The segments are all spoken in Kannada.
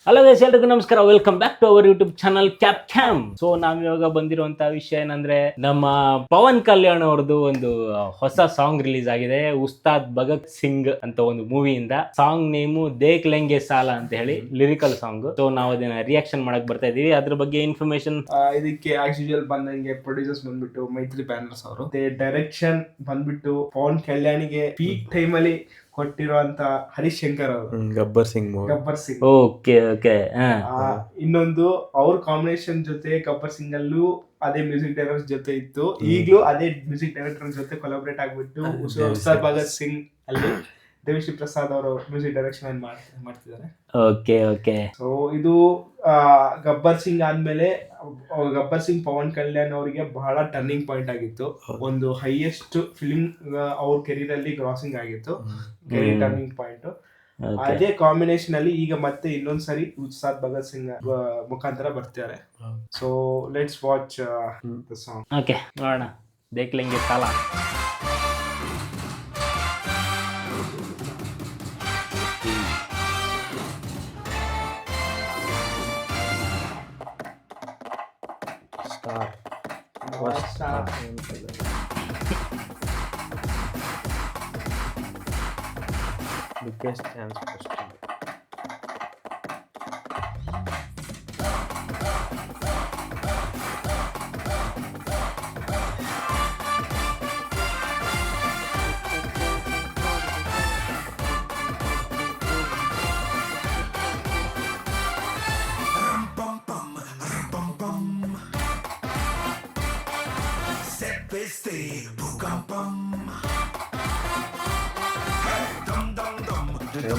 ಹಲೋ ಗೈಸ್, ಎಲ್ರಿಗೂ ನಮಸ್ಕಾರ. Welcome back to our YouTube channel cap cam. So ನಾವ್ ಇವಾಗ ಬಂದಿರುವಂತ ವಿಷಯ ಏನಂದ್ರೆ, ನಮ್ಮ ಪವನ್ ಕಲ್ಯಾಣ್ ಅವ್ರದ್ದು ಒಂದು ಹೊಸ ಸಾಂಗ್ ರಿಲೀಸ್ ಆಗಿದೆ, ಉಸ್ತಾದ್ ಭಗತ್ ಸಿಂಗ್ ಅಂತ ಒಂದು ಮೂವಿಯಿಂದ. ಸಾಂಗ್ ನೇಮು ದೇಕ್ ಲೆಂಗೆ ಸಾಲ ಅಂತ ಹೇಳಿ, ಲಿರಿಕಲ್ ಸಾಂಗ್. ಸೊ ನಾವು ಅದನ್ನ ರಿಯಾಕ್ಷನ್ ಮಾಡಕ್ ಬರ್ತಾ ಇದೀವಿ. ಅದ್ರ ಬಗ್ಗೆ ಇನ್ಫಾರ್ಮೇಶನ್ ಇದಕ್ಕೆ ಆಸ್ ಯೂಶುವಲ್ ಬಂದಂಗೆ ಪ್ರೊಡ್ಯೂಸರ್ಸ್ ಬಂದ್ಬಿಟ್ಟು ಮೈತ್ರಿ ಬ್ಯಾನರ್ಸ್ ಅವರು, ಡೈರೆಕ್ಷನ್ ಬಂದ್ಬಿಟ್ಟು ಪವನ್ ಕಲ್ಯಾಣಿಗೆ ಪೀಕ್ ಟೈಮ್ ಅಲ್ಲಿ ಕೊಟ್ಟಿರುವಂತ ಹರಿಶಂಕರ್ ಅವರು, ಗಬ್ಬರ್ ಸಿಂಗ್. Okay okay. ಇನ್ನೊಂದು ಅವ್ರ ಕಾಂಬಿನೇಷನ್ ಜೊತೆ ಗಬ್ಬರ್ ಸಿಂಗ್ ಅಲ್ಲೂ ಅದೇ ಮ್ಯೂಸಿಕ್ ಡೈರೆಕ್ಟರ್ ಜೊತೆ ಇತ್ತು, ಈಗಲೂ ಅದೇ ಮ್ಯೂಸಿಕ್ ಡೈರೆಕ್ಟರ್ ಜೊತೆ ಕೊಲಾಬ್ರೇಟ್ ಆಗ್ಬಿಟ್ಟು ಉಸ್ತಾದ್ ಭಗತ್ ಸಿಂಗ್ ಅಲ್ಲಿ ದೇವಿಶ್ರೀ ಪ್ರಸಾದ್ ಅವರು ಮ್ಯೂಸಿಕ್ ಡೈರೆಕ್ಷನ್ ಮಾಡ್ತಿದ್ದಾರೆ. Okay okay. ಸೊ ಇದು ಗಬ್ಬರ್ ಸಿಂಗ್ ಆದ್ಮೇಲೆ ಗಬ್ಬರ್ ಸಿಂಗ್ ಪವನ್ ಕಲ್ಯಾಣ್ ಅವರಿಗೆ ಬಹಳ ಟರ್ನಿಂಗ್ ಪಾಯಿಂಟ್ ಆಗಿತ್ತು. ಒಂದು ಹೈಯೆಸ್ಟ್ ಫಿಲ್ಮ್ ಅವ್ರ ಕೆರಿಯರ್ ಅಲ್ಲಿ ಕ್ರಾಸಿಂಗ್ ಆಗಿತ್ತು, ಕೆರಿಯರ್ ಟರ್ನಿಂಗ್ ಪಾಯಿಂಟ್. ಅದೇ ಕಾಂಬಿನೇಷನ್ ಅಲ್ಲಿ ಈಗ ಮತ್ತೆ ಇನ್ನೊಂದ್ಸರಿ ಉಸ್ತಾದ್ ಭಗತ್ ಸಿಂಗ್ ಮುಖಾಂತರ ಬರ್ತಾರೆ. So let's watch the song. Okay, ನೋಡೋಣ. ದೇಕ್ ಲೆಂಗೆ ಸಾಲ. Biggest chance question.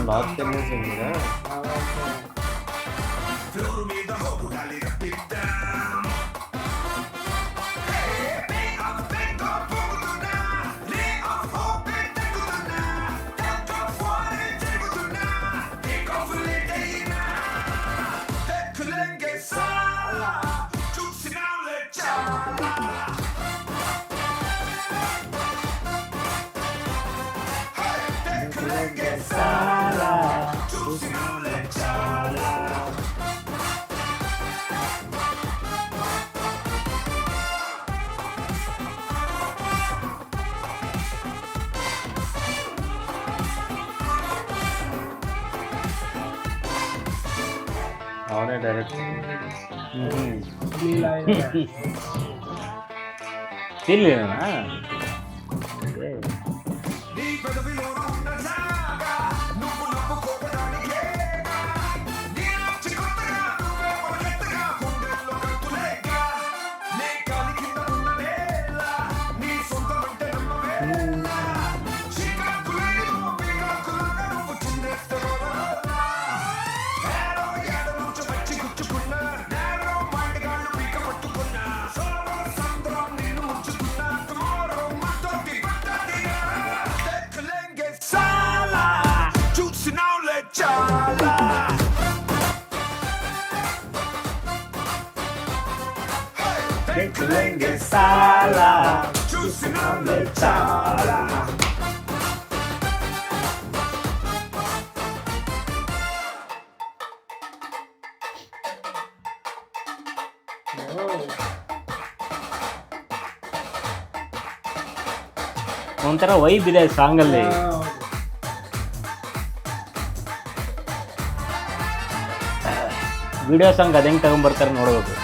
North Indian singer. ಅವನೇ ಡೈರೆಕ್ಟ್ लेंगे साला चूसना ले चाला. ಒಂಥರ ವೈಬ್ ಇದೆ ಸಾಂಗ್ ಅಲ್ಲಿ. ವಿಡಿಯೋ ಸಾಂಗ್ ಅದ ಹೆಂಗ್ ತಗೊಂಡ್ಬರ್ತಾರೆ ನೋಡ್ಬೇಕು.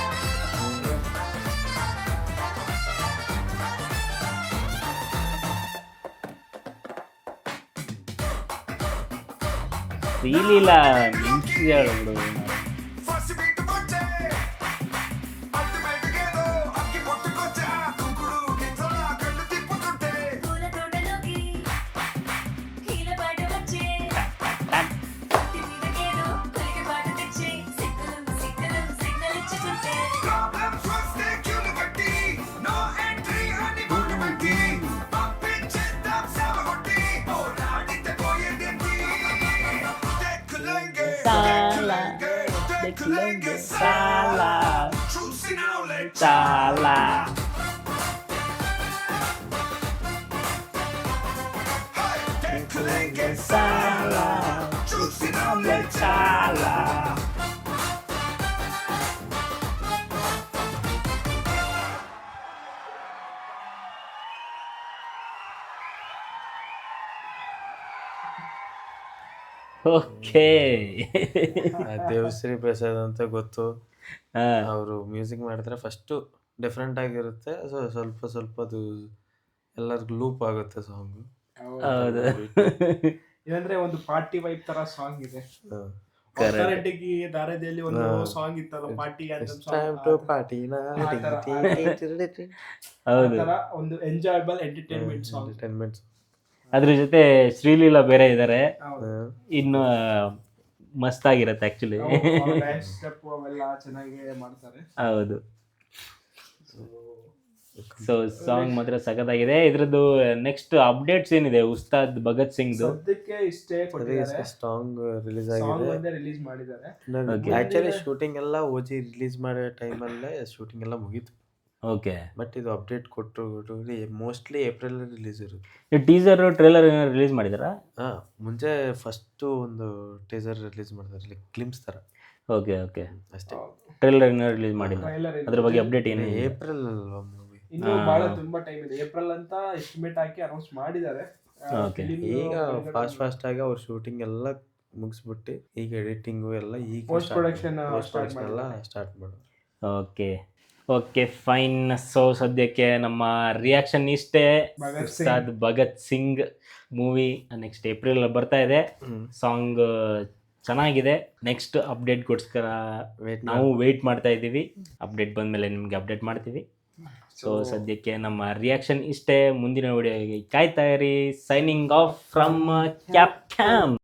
ಇಲ್ಲ ಮಿಂಚಿದಾಳು ಬಿಡು. Salah, salah. Salah, salah. Okay. Devashree Prasad ಅಂತ ಗೊತ್ತು. ಅವರು ಮ್ಯೂಸಿಕ್ ಮಾಡಿದ್ರೆ ಫಸ್ಟು ಡಿಫ್ರೆಂಟ್ ಆಗಿರುತ್ತೆ. ಸೊ ಸ್ವಲ್ಪ ಅದು ಎಲ್ಲರಿಗೂ ಲೂಪ್ ಆಗುತ್ತೆ ಸಾಂಗು. ಹೌದು. ಇದಂದ್ರೆ ಒಂದು ಪಾರ್ಟಿ ವೈಬ್ ತರ ಸಾಂಗ್ ಇದೆ. ಅಥಾರಿಟಿಗೆ ದಾರದಿಯಲ್ಲಿ ಒಂದು ಸಾಂಗ್ ಇತ್ತಲ್ಲ, ಪಾರ್ಟಿ ಹೌದು, ಒಂದು ಎಂಜಾಯಬಲ್ ಎಂಟರ್ಟೈನ್ಮೆಂಟ್ ಸಾಂಗ್. ಅದ್ರ ಜೊತೆ ಶ್ರೀಲೀಲಾ ಬೇರೆ ಇದ್ದಾರೆ, ಇನ್ನು ಮಸ್ತ್ ಆಗಿರತ್ತೆ ಆಕ್ಚುಲಿ. ಡ್ಯಾನ್ಸ್ ಸ್ಟೆಪ್ ಅವೆಲ್ಲ ಚೆನ್ನಾಗಿ ಮಾಡ್ತಾರೆ. ಹೌದು. ಸೊ ಸಾಂಗ್ ಮಾತ್ರ ಸಖತ್ತಾಗಿದೆ. ಇದ್ರದ್ದು ನೆಕ್ಸ್ಟ್ ಅಪ್ಡೇಟ್ಸ್ ಏನಿದೆ ಉಸ್ತಾದ್ ಭಗತ್ ಸಿಂಗ್? ಸದ್ಯಕ್ಕೆ ಇಷ್ಟೇ ಕೊಟ್ಟಿದ್ದಾರೆ. ಸಾಂಗ್ ರಿಲೀಸ್ ಸಾಂಗ್ ಆಗಿದೆ. ಒಂದೇ ರಿಲೀಸ್ ಮಾಡಿದ್ದಾರೆ. ಆಕ್ಚುಲಿ ಶೂಟಿಂಗ್ ಎಲ್ಲ ಓಜಿ ರಿಲೀಸ್ ಮಾಡೋ ಟೈಮಲ್ಲೇ ಶೂಟಿಂಗ್ ಎಲ್ಲ ಮುಗೀತು. ಓಕೆ, ಬಟ್ ಇದು ಅಪ್ಡೇಟ್ ಕೊಟ್ಟು ಮೋಸ್ಟ್ಲಿ ಏಪ್ರಿಲ್ ರಿಲೀಸ್ ಇರುತ್ತೆ. ಟೀಸರ್ ಟ್ರೇಲರ್ ಏನಾದ್ರು ರಿಲೀಸ್ ಮಾಡಿದಾರಾ? ಮುಂಚೆ ಫಸ್ಟ್ ಒಂದು ಟೀಸರ್ ರಿಲೀಸ್ ಮಾಡ್ತಾರೆ, ಲೈಕ್ ಕ್ಲಿಮ್ಸ್ ತರ. ಓಕೆ ಓಕೆ, ಅಷ್ಟೇ. ಟ್ರೇಲರ್ ಏನಾದ್ರು ರಿಲೀಸ್ ಮಾಡಿಲ್ಲ? ಟ್ರೈಲರ್ ಅದ್ರ ಬಗ್ಗೆ ಅಪ್ಡೇಟ್ ಏನು? ಏಪ್ರಿಲ್ ಅಲ್ವಾ ಮೂವಿ? ಇನ್ನು ಬಹಳ ತುಂಬಾ ಟೈಮ್ ಇದೆ. ಏಪ್ರಿಲ್ ಅಂತ ಎಸ್ಟಿಮೇಟ್ ಹಾಕಿ ಅನೌನ್ಸ್ ಮಾಡಿದ್ದಾರೆ. Okay. ಈಗ ಫಾಸ್ಟ್ ಆಗಿ ಅವ್ರ ಶೂಟಿಂಗ್ ಎಲ್ಲ ಮುಗಿಸ್ಬಿಟ್ಟು ಈಗ ಎಡಿಟಿಂಗು ಎಲ್ಲ ಈಗ Post production ಎಲ್ಲ ಸ್ಟಾರ್ಟ್ ಮಾಡೋದು. Okay okay fine. ಸೊ ಸದ್ಯಕ್ಕೆ ನಮ್ಮ ರಿಯಾಕ್ಷನ್ ಇಷ್ಟೇ. Ustad Bhagat Singh movie next April ಬರ್ತಾ ಇದೆ. ಸಾಂಗ್ ಚೆನ್ನಾಗಿದೆ. ನೆಕ್ಸ್ಟ್ ಅಪ್ಡೇಟ್ಗೋಸ್ಕರ ನಾವು ವೆಯ್ಟ್ ಮಾಡ್ತಾ ಇದ್ದೀವಿ. ಅಪ್ಡೇಟ್ ಬಂದಮೇಲೆ ನಿಮಗೆ ಅಪ್ಡೇಟ್ ಮಾಡ್ತೀವಿ. ಸೊ ಸದ್ಯಕ್ಕೆ ನಮ್ಮ ರಿಯಾಕ್ಷನ್ ಇಷ್ಟೇ. ಮುಂದಿನ ವಿಡಿಯೋಗೆ ಕಾಯ್ತಾ ಇರಿ. Signing off from cap cam.